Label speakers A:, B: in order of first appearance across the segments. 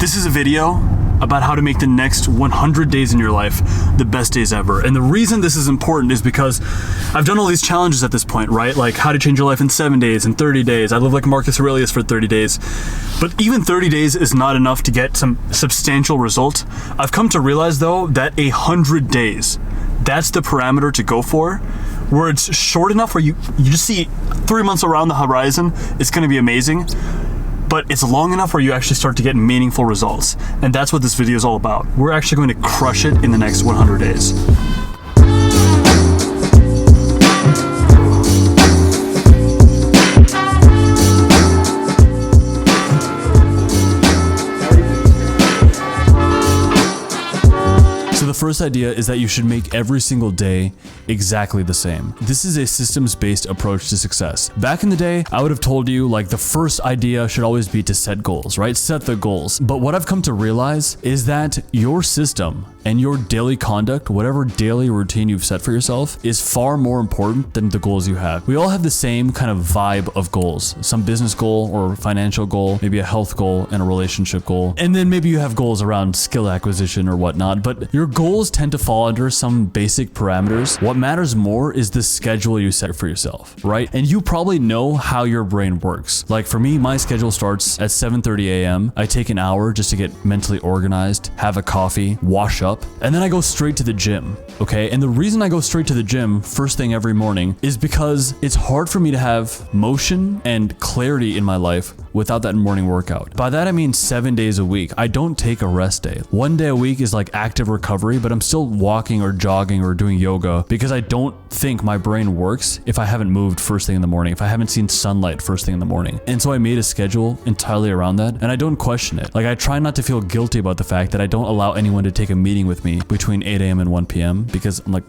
A: This is a video about how to make the next 100 days in your life the best days ever. And the reason this is important is because I've done all these challenges at this point, right? Like how to change your life in 7 days, in 30 days. I live like Marcus Aurelius for 30 days. But even 30 days is not enough to get some substantial result. I've come to realize though that 100 days, that's the parameter to go for, where it's short enough where you just see 3 months around the horizon, it's gonna be amazing. But it's long enough where you actually start to get meaningful results. And that's what this video is all about. We're actually going to crush it in the next 100 days. So the first idea is that you should make every single day exactly the same. This is a systems-based approach to success. Back in the day, I would have told you like the first idea should always be to set goals, right? Set the goals. But what I've come to realize is that your system and your daily conduct, whatever daily routine you've set for yourself, is far more important than the goals you have. We all have the same kind of vibe of goals. Some business goal or financial goal, maybe a health goal and a relationship goal. And then maybe you have goals around skill acquisition or whatnot, but your goals tend to fall under some basic parameters. What matters more is the schedule you set for yourself, right? And you probably know how your brain works. Like for me, my schedule starts at 7:30 a.m. I take an hour just to get mentally organized, have a coffee, wash up, and then I go straight to the gym, okay? And the reason I go straight to the gym first thing every morning is because it's hard for me to have motion and clarity in my life without that morning workout. By that I mean 7 days a week. I don't take a rest day. 1 day a week is like active recovery, but I'm still walking or jogging or doing yoga because I don't think my brain works if I haven't moved first thing in the morning, if I haven't seen sunlight first thing in the morning. And so I made a schedule entirely around that, and I don't question it. Like I try not to feel guilty about the fact that I don't allow anyone to take a meeting with me between 8 a.m. and 1 p.m. because I'm like,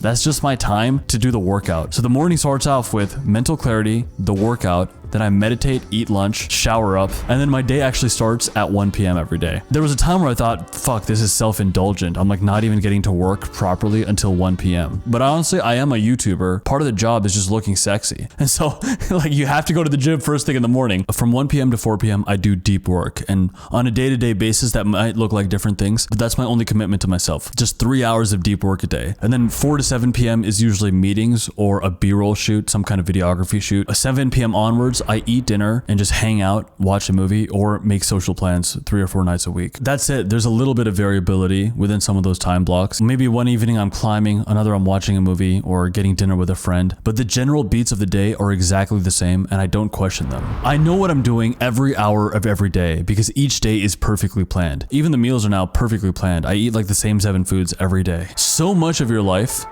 A: that's just my time to do the workout. So the morning starts off with mental clarity, the workout, then I meditate, eat lunch, shower up, and then my day actually starts at 1 p.m. every day. There was a time where I thought, fuck, this is self-indulgent. I'm like not even getting to work properly until 1 p.m. But honestly, I am a YouTuber. Part of the job is just looking sexy. And so like you have to go to the gym first thing in the morning. From 1 p.m. to 4 p.m. I do deep work. And on a day-to-day basis, that might look like different things, but that's my only commitment to myself. Just 3 hours of deep work a day. And then 4 to 7 p.m. is usually meetings or a B-roll shoot, some kind of videography shoot. 7 p.m. onwards, I eat dinner and just hang out, watch a movie, or make social plans 3 or 4 nights a week. That's it. There's a little bit of variability within some of those time blocks. Maybe one evening I'm climbing, another I'm watching a movie or getting dinner with a friend, but the general beats of the day are exactly the same and I don't question them. I know what I'm doing every hour of every day because each day is perfectly planned. Even the meals are now perfectly planned. I eat like the same 7 foods every day. So much of your life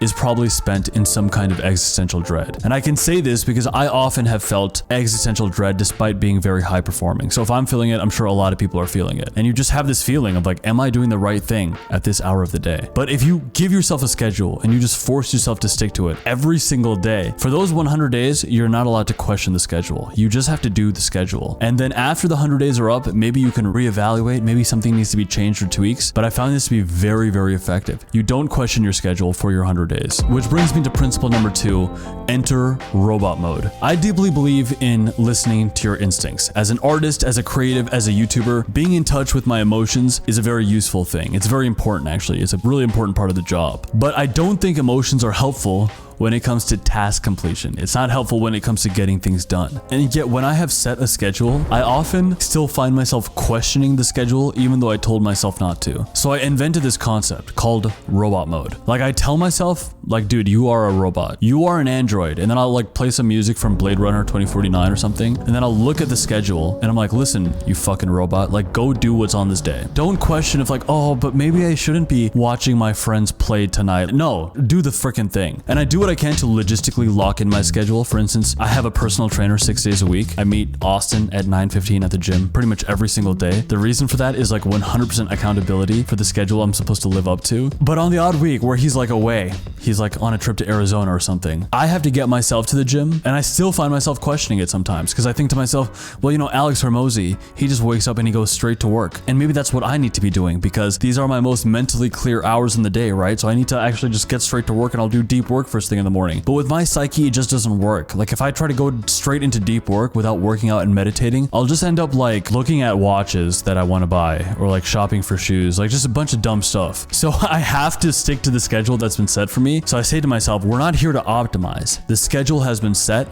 A: is probably spent in some kind of existential dread. And I can say this because I often have felt existential dread despite being very high performing. So if I'm feeling it, I'm sure a lot of people are feeling it. And you just have this feeling of like, am I doing the right thing at this hour of the day? But if you give yourself a schedule and you just force yourself to stick to it every single day, for those 100 days, you're not allowed to question the schedule. You just have to do the schedule. And then after the 100 days are up, maybe you can reevaluate, maybe something needs to be changed or tweaks. But I found this to be very, very effective. You don't question your schedule for your 100 days. Which brings me to principle number 2, enter robot mode. I deeply believe in listening to your instincts. As an artist, as a creative, as a YouTuber, being in touch with my emotions is a very useful thing. It's very important actually. It's a really important part of the job. But I don't think emotions are helpful when it comes to task completion. It's not helpful when it comes to getting things done. And yet when I have set a schedule, I often still find myself questioning the schedule even though I told myself not to. So I invented this concept called robot mode. Like I tell myself, like, dude, you are a robot. You are an android. And then I'll like play some music from Blade Runner 2049 or something. And then I'll look at the schedule and I'm like, listen, you fucking robot, like go do what's on this day. Don't question if like, oh, but maybe I shouldn't be watching my friends play tonight. No, do the freaking thing. And I do what I can to logistically lock in my schedule. For instance, I have a personal trainer 6 days a week. I meet Austin at 9:15 at the gym pretty much every single day. The reason for that is like 100% accountability for the schedule I'm supposed to live up to. But on the odd week where he's like away, he's like on a trip to Arizona or something, I have to get myself to the gym and I still find myself questioning it sometimes because I think to myself, well, you know, Alex Hormozy, he just wakes up and he goes straight to work. And maybe that's what I need to be doing because these are my most mentally clear hours in the day, right? So I need to actually just get straight to work and I'll do deep work first thing thing in the morning. But with my psyche, it just doesn't work. Like if I try to go straight into deep work without working out and meditating, I'll just end up like looking at watches that I want to buy or like shopping for shoes, like just a bunch of dumb stuff. So I have to stick to the schedule that's been set for me. So I say to myself, we're not here to optimize. The schedule has been set.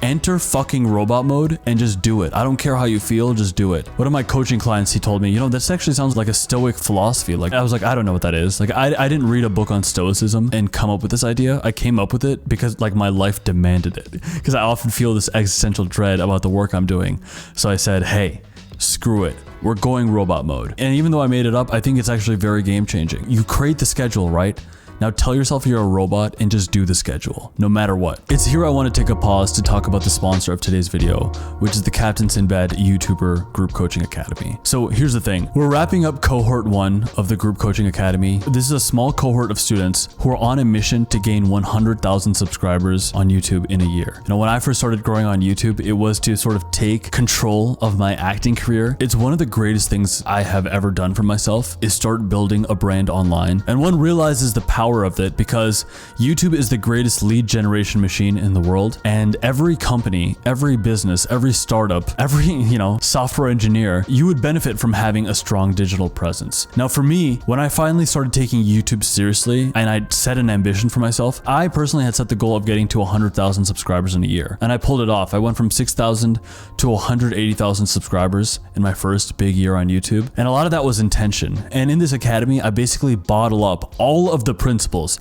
A: Enter fucking robot mode and just do it. I don't care how you feel, just do it. One of my coaching clients, he told me, you know, this actually sounds like a stoic philosophy. Like I was like, I don't know what that is. Like I didn't read a book on stoicism and come up with this idea. I came up with it because like my life demanded it. Because I often feel this existential dread about the work I'm doing. So I said, hey, screw it. We're going robot mode. And even though I made it up, I think it's actually very game changing. You create the schedule, right? Now tell yourself you're a robot and just do the schedule, no matter what. It's here I want to take a pause to talk about the sponsor of today's video, which is the Captain Sinbad YouTuber Group Coaching Academy. So here's the thing. We're wrapping up cohort 1 of the Group Coaching Academy. This is a small cohort of students who are on a mission to gain 100,000 subscribers on YouTube in a year. You know, when I first started growing on YouTube, it was to sort of take control of my acting career. It's one of the greatest things I have ever done for myself is start building a brand online. And one realizes the power of it because YouTube is the greatest lead generation machine in the world, and every company, every business, every startup, every, you know, software engineer, you would benefit from having a strong digital presence. Now for me, when I finally started taking YouTube seriously and I set an ambition for myself, I personally had set the goal of getting to 100,000 subscribers in a year, and I pulled it off. I went from 6,000 to 180,000 subscribers in my first big year on YouTube, and a lot of that was intention. And in this academy, I basically bottle up all of the principles,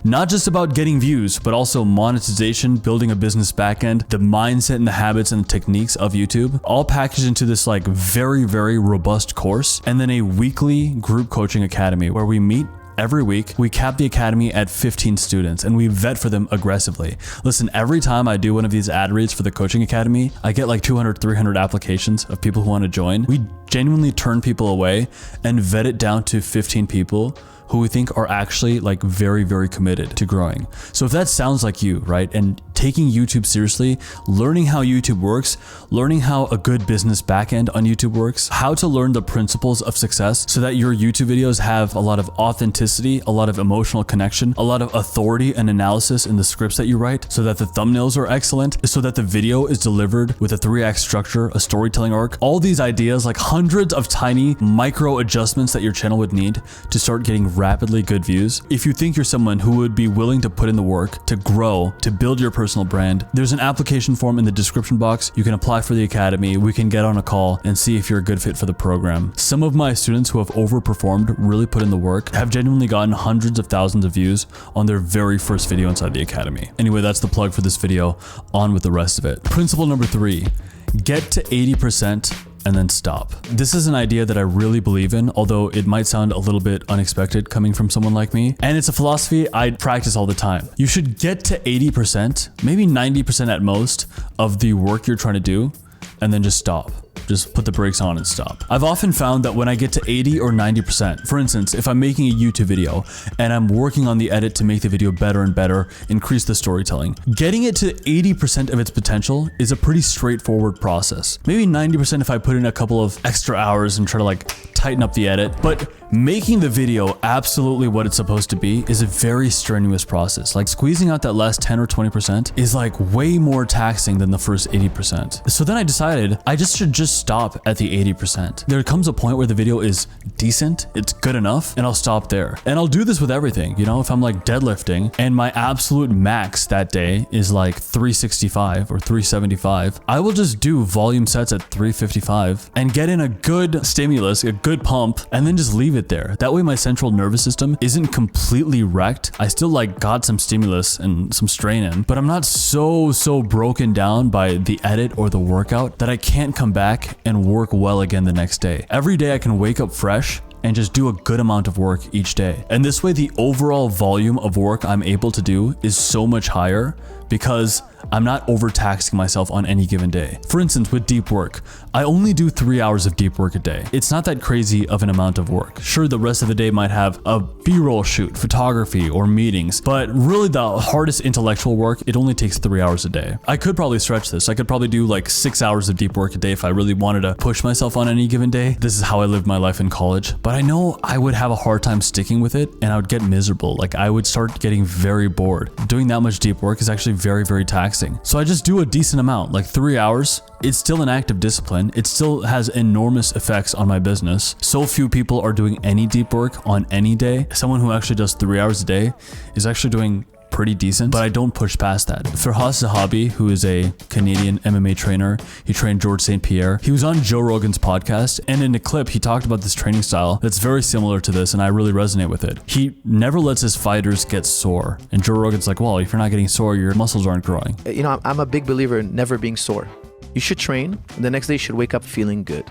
A: not just about getting views, but also monetization, building a business backend, the mindset and the habits and the techniques of YouTube, all packaged into this like very, very robust course, and then a weekly group coaching academy where we meet every week. We cap the academy at 15 students and we vet for them aggressively. Listen, every time I do one of these ad reads for the coaching academy, I get like 200, 300 applications of people who want to join. We genuinely turn people away and vet it down to 15 people who we think are actually like very, very committed to growing. So if that sounds like you, right? And taking YouTube seriously, learning how YouTube works, learning how a good business backend on YouTube works, how to learn the principles of success so that your YouTube videos have a lot of authenticity, a lot of emotional connection, a lot of authority and analysis in the scripts that you write, so that the thumbnails are excellent, so that the video is delivered with a 3-act structure, a storytelling arc, all these ideas, like hundreds of tiny micro adjustments that your channel would need to start getting rapidly good views. If you think you're someone who would be willing to put in the work, to grow, to build your personal brand, there's an application form in the description box. You can apply for the academy. We can get on a call and see if you're a good fit for the program. Some of my students who have overperformed, really put in the work, have genuinely gotten hundreds of thousands of views on their very first video inside the academy. Anyway, that's the plug for this video. On with the rest of it. Principle number 3, get to 80% and then stop. This is an idea that I really believe in, although it might sound a little bit unexpected coming from someone like me. And it's a philosophy I practice all the time. You should get to 80%, maybe 90% at most, of the work you're trying to do, and then just stop. Just put the brakes on and stop. I've often found that when I get to 80 or 90%, for instance, if I'm making a YouTube video and I'm working on the edit to make the video better and better, increase the storytelling, getting it to 80% of its potential is a pretty straightforward process. Maybe 90% if I put in a couple of extra hours and try to like tighten up the edit, but making the video absolutely what it's supposed to be is a very strenuous process. Like squeezing out that last 10 or 20% is like way more taxing than the first 80%. So then I decided I should stop at the 80%. There comes a point where the video is decent, it's good enough, and I'll stop there. And I'll do this with everything. You know, if I'm like deadlifting and my absolute max that day is like 365 or 375, I will just do volume sets at 355 and get in a good stimulus, a good pump, and then just leave it there. That way my central nervous system isn't completely wrecked. I still like got some stimulus and some strain in, but I'm not so broken down by the edit or the workout that I can't come back and work well again the next day. Every day I can wake up fresh and just do a good amount of work each day. And this way the overall volume of work I'm able to do is so much higher because I'm not overtaxing myself on any given day. For instance, with deep work, I only do 3 hours of deep work a day. It's not that crazy of an amount of work. Sure, the rest of the day might have a B-roll shoot, photography, or meetings, but really the hardest intellectual work, it only takes 3 hours a day. I could probably stretch this. I could probably do like 6 hours of deep work a day if I really wanted to push myself on any given day. This is how I lived my life in college, but I know I would have a hard time sticking with it and I would get miserable. Like I would start getting very bored. Doing that much deep work is actually very, very taxing. So I just do a decent amount, like 3 hours. It's still an act of discipline. It still has enormous effects on my business. So few people are doing any deep work on any day. Someone who actually does 3 hours a day is actually doing pretty decent, but I don't push past that. Firhas Zahabi, who is a Canadian MMA trainer, he trained George St. Pierre. He was on Joe Rogan's podcast, and in a clip, he talked about this training style that's very similar to this, and I really resonate with it. He never lets his fighters get sore, and Joe Rogan's like, well, if you're not getting sore, your muscles aren't growing.
B: You know, I'm a big believer in never being sore. You should train, and the next day you should wake up feeling good.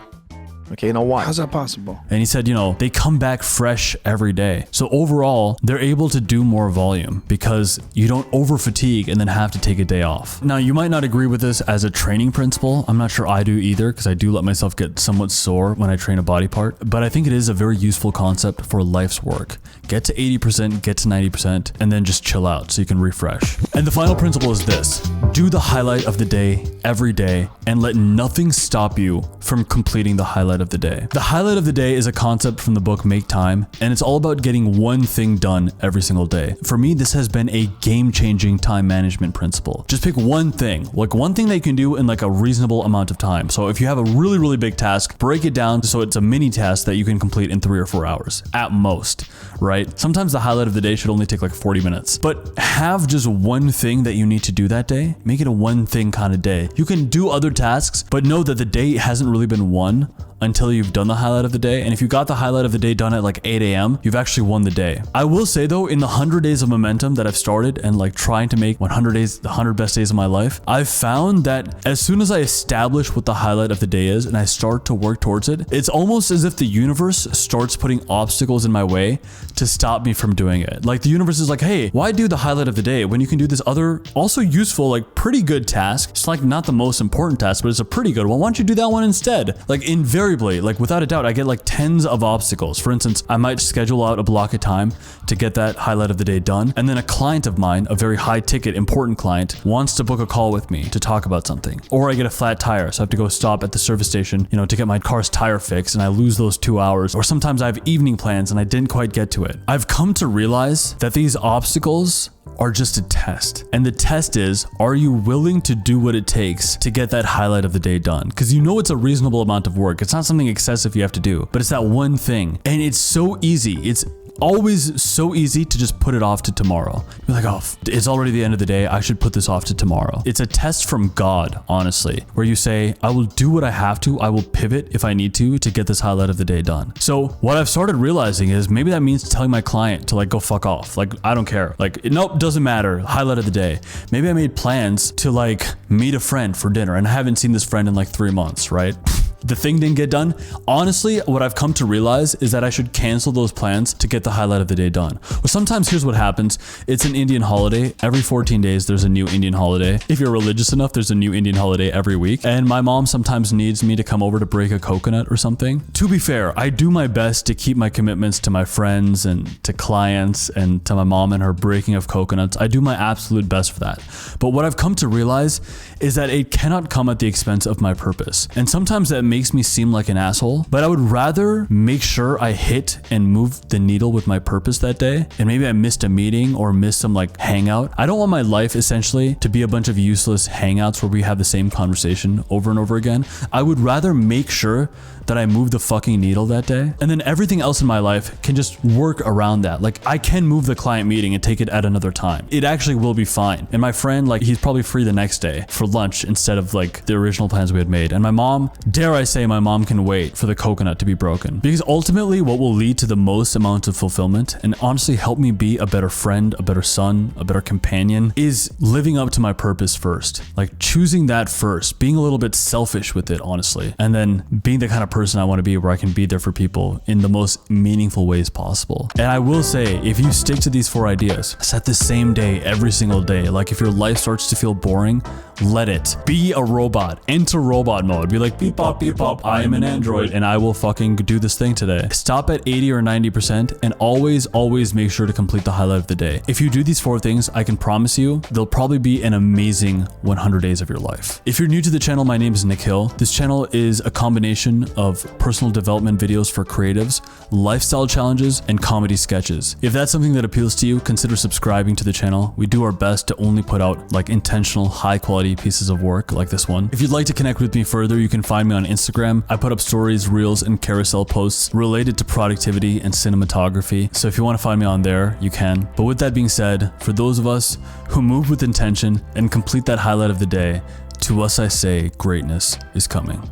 B: Okay, you know why?
C: How's that possible?
A: And he said, you know, they come back fresh every day. So overall, they're able to do more volume because you don't over fatigue and then have to take a day off. Now, you might not agree with this as a training principle. I'm not sure I do either because I do let myself get somewhat sore when I train a body part, but I think it is a very useful concept for life's work. Get to 80%, get to 90%, and then just chill out so you can refresh. And the final principle is this: do the highlight of the day every day and let nothing stop you from completing the highlight of the day. The highlight of the day is a concept from the book Make Time, and it's all about getting one thing done every single day. For me, this has been a game-changing time management principle. Just pick one thing, like one thing that you can do in like a reasonable amount of time. So if you have a really, really big task, break it down so it's a mini task that you can complete in 3 or 4 hours at most, right? Sometimes the highlight of the day should only take like 40 minutes, but have just one thing that you need to do that day. Make it a one thing kind of day. You can do other tasks, but know that the day hasn't really been won until you've done the highlight of the day. And if you got the highlight of the day done at like 8 a.m., you've actually won the day. I will say though, in the 100 days of momentum that I've started and like trying to make 100 days, the 100 best days of my life, I've found that as soon as I establish what the highlight of the day is and I start to work towards it, it's almost as if the universe starts putting obstacles in my way to stop me from doing it. Like the universe is like, hey, why do the highlight of the day when you can do this other also useful, like pretty good task? It's like not the most important task, but it's a pretty good one. Why don't you do that one instead? Like invariably, like without a doubt, I get like tens of obstacles. For instance, I might schedule out a block of time to get that highlight of the day done. And then a client of mine, a very high ticket, important client, wants to book a call with me to talk about something. Or I get a flat tire, so I have to go stop at the service station, you know, to get my car's tire fixed, and I lose those 2 hours. Or sometimes I have evening plans and I didn't quite get to it. I've come to realize that these obstacles are just a test. And the test is, are you willing to do what it takes to get that highlight of the day done? Because you know it's a reasonable amount of work. It's not something excessive you have to do, but it's that one thing. And it's so easy. It's always so easy to just put it off to tomorrow. You're like, oh, it's already the end of the day. I should put this off to tomorrow. It's a test from God, honestly, where you say, I will do what I have to. I will pivot if I need to get this highlight of the day done. So what I've started realizing is maybe that means telling my client to like go fuck off. Like, I don't care. Like, nope, doesn't matter. Highlight of the day. Maybe I made plans to like meet a friend for dinner and I haven't seen this friend in like 3 months, right? The thing didn't get done. Honestly, what I've come to realize is that I should cancel those plans to get the highlight of the day done. Or sometimes here's what happens. It's an Indian holiday. Every 14 days, there's a new Indian holiday. If you're religious enough, there's a new Indian holiday every week. And my mom sometimes needs me to come over to break a coconut or something. To be fair, I do my best to keep my commitments to my friends and to clients and to my mom and her breaking of coconuts. I do my absolute best for that. But what I've come to realize is that it cannot come at the expense of my purpose. And sometimes that makes me seem like an asshole, but I would rather make sure I hit and move the needle with my purpose that day. And maybe I missed a meeting or missed some like hangout. I don't want my life essentially to be a bunch of useless hangouts where we have the same conversation over and over again. I would rather make sure that I move the fucking needle that day. And then everything else in my life can just work around that. Like I can move the client meeting and take it at another time. It actually will be fine. And my friend, like he's probably free the next day for lunch instead of like the original plans we had made. And my mom, dare I say, my mom can wait for the coconut to be broken. Because ultimately what will lead to the most amount of fulfillment and honestly help me be a better friend, a better son, a better companion is living up to my purpose first. Like choosing that first, being a little bit selfish with it, honestly. And then being the kind of person I want to be, where I can be there for people in the most meaningful ways possible. And I will say, if you stick to these 4 ideas, set the same day every single day. Like if your life starts to feel boring, let it. Be a robot. Enter robot mode. Be like, beep bop, I am an android and I will fucking do this thing today. Stop at 80 or 90% and always make sure to complete the highlight of the day. If you do these 4 things, I can promise you they'll probably be an amazing 100 days of your life. If you're new to the channel, my name is Nick Hill. This channel is a combination of personal development videos for creatives, lifestyle challenges, and comedy sketches. If that's something that appeals to you, consider subscribing to the channel. We do our best to only put out like intentional, high quality pieces of work like this one. If you'd like to connect with me further, you can find me on Instagram. I put up stories, reels, and carousel posts related to productivity and cinematography. So if you want to find me on there, you can. But with that being said, for those of us who move with intention and complete that highlight of the day, to us I say greatness is coming.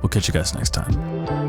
A: We'll catch you guys next time.